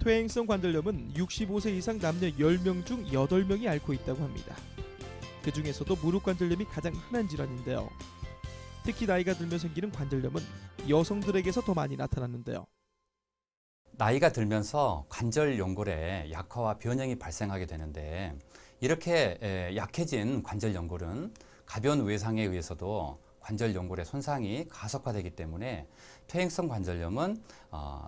퇴행성 관절염은 65세 이상 남녀 10명 중 8명이 앓고 있다고 합니다. 그 중에서도 무릎 관절염이 가장 흔한 질환인데요. 특히 나이가 들면 생기는 관절염은 여성들에게서 더 많이 나타나는데요. 나이가 들면서 관절 연골에 약화와 변형이 발생하게 되는데, 이렇게 약해진 관절 연골은 가벼운 외상에 의해서도 관절 연골의 손상이 가속화되기 때문에 퇴행성 관절염은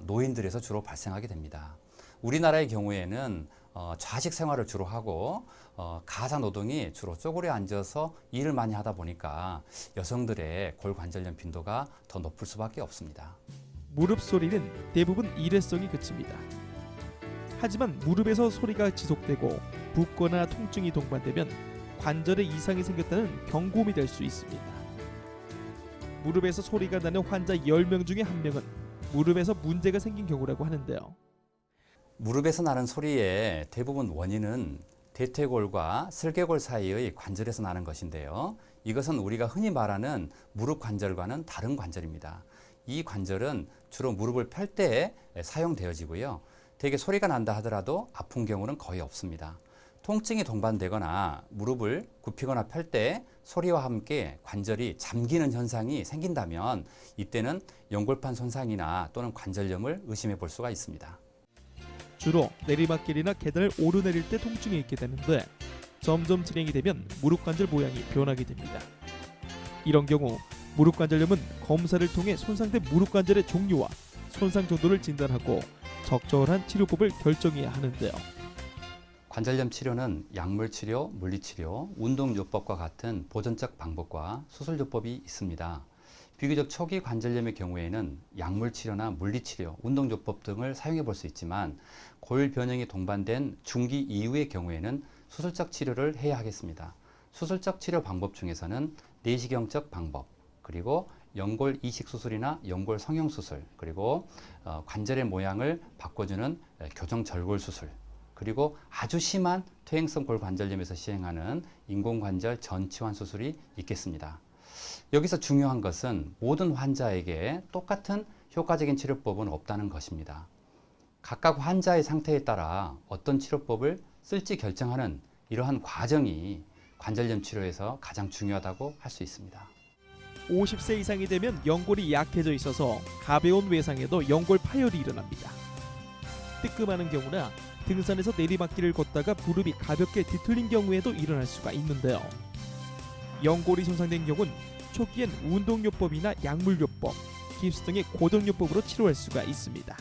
노인들에서 주로 발생하게 됩니다. 우리나라의 경우에는 좌식 생활을 주로 하고 가사 노동이 주로 쪼그려 앉아서 일을 많이 하다 보니까 여성들의 골관절염 빈도가 더 높을 수밖에 없습니다. 무릎 소리는 대부분 일회성이 그칩니다. 하지만 무릎에서 소리가 지속되고 붓거나 통증이 동반되면 관절에 이상이 생겼다는 경고음이 될 수 있습니다. 무릎에서 소리가 나는 환자 10명 중에 1명은 무릎에서 문제가 생긴 경우라고 하는데요. 무릎에서 나는 소리의 대부분 원인은 대퇴골과 슬개골 사이의 관절에서 나는 것인데요. 이것은 우리가 흔히 말하는 무릎 관절과는 다른 관절입니다. 이 관절은 주로 무릎을 펼 때 사용되어지고요. 대개 소리가 난다 하더라도 아픈 경우는 거의 없습니다. 통증이 동반되거나 무릎을 굽히거나 펼 때 소리와 함께 관절이 잠기는 현상이 생긴다면 이때는 연골판 손상이나 또는 관절염을 의심해 볼 수가 있습니다. 주로 내리막길이나 계단을 오르내릴 때 통증이 있게 되는데 점점 진행이 되면 무릎 관절 모양이 변하게 됩니다. 이런 경우 무릎 관절염은 검사를 통해 손상된 무릎 관절의 종류와 손상 정도를 진단하고 적절한 치료법을 결정해야 하는데요. 관절염 치료는 약물 치료, 물리 치료, 운동요법과 같은 보존적 방법과 수술요법이 있습니다. 비교적 초기 관절염의 경우에는 약물 치료나 물리 치료, 운동요법 등을 사용해 볼 수 있지만 골 변형이 동반된 중기 이후의 경우에는 수술적 치료를 해야 하겠습니다. 수술적 치료 방법 중에서는 내시경적 방법, 그리고 연골 이식 수술이나 연골 성형 수술, 그리고 관절의 모양을 바꿔주는 교정 절골 수술, 그리고 아주 심한 퇴행성 골관절염에서 시행하는 인공관절 전치환 수술이 있겠습니다. 여기서 중요한 것은 모든 환자에게 똑같은 효과적인 치료법은 없다는 것입니다. 각각 환자의 상태에 따라 어떤 치료법을 쓸지 결정하는 이러한 과정이 관절염 치료에서 가장 중요하다고 할 수 있습니다. 50세 이상이 되면 연골이 약해져 있어서 가벼운 외상에도 연골 파열이 일어납니다. 뜨끔하는 경우나 등산에서 내리막길을 걷다가 무릎이 가볍게 뒤틀린 경우에도 일어날 수가 있는데요. 연골이 손상된 경우는 초기엔 운동요법이나 약물요법, 깁스 등의 고정요법으로 치료할 수가 있습니다.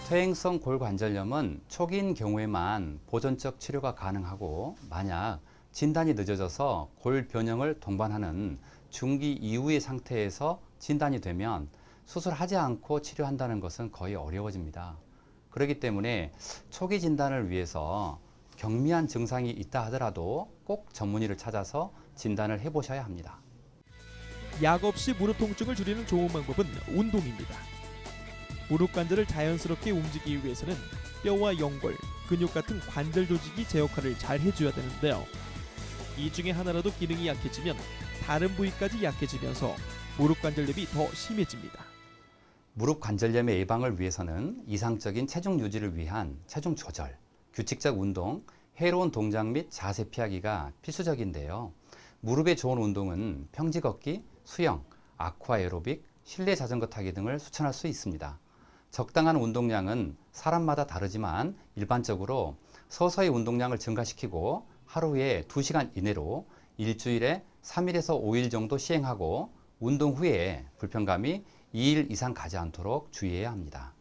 퇴행성 골관절염은 초기인 경우에만 보존적 치료가 가능하고, 만약 진단이 늦어져서 골 변형을 동반하는 중기 이후의 상태에서 진단이 되면 수술하지 않고 치료한다는 것은 거의 어려워집니다. 그렇기 때문에 초기 진단을 위해서 경미한 증상이 있다 하더라도 꼭 전문의를 찾아서 진단을 해보셔야 합니다. 약 없이 무릎 통증을 줄이는 좋은 방법은 운동입니다. 무릎 관절을 자연스럽게 움직이기 위해서는 뼈와 연골, 근육 같은 관절 조직이 제 역할을 잘 해줘야 되는데요. 이 중에 하나라도 기능이 약해지면 다른 부위까지 약해지면서 무릎 관절염이 더 심해집니다. 무릎 관절염의 예방을 위해서는 이상적인 체중 유지를 위한 체중 조절, 규칙적 운동, 해로운 동작 및 자세 피하기가 필수적인데요. 무릎에 좋은 운동은 평지 걷기, 수영, 아쿠아 에로빅, 실내 자전거 타기 등을 추천할 수 있습니다. 적당한 운동량은 사람마다 다르지만 일반적으로 서서히 운동량을 증가시키고 하루에 2시간 이내로 일주일에 3일에서 5일 정도 시행하고 운동 후에 불편감이 2일 이상 가지 않도록 주의해야 합니다.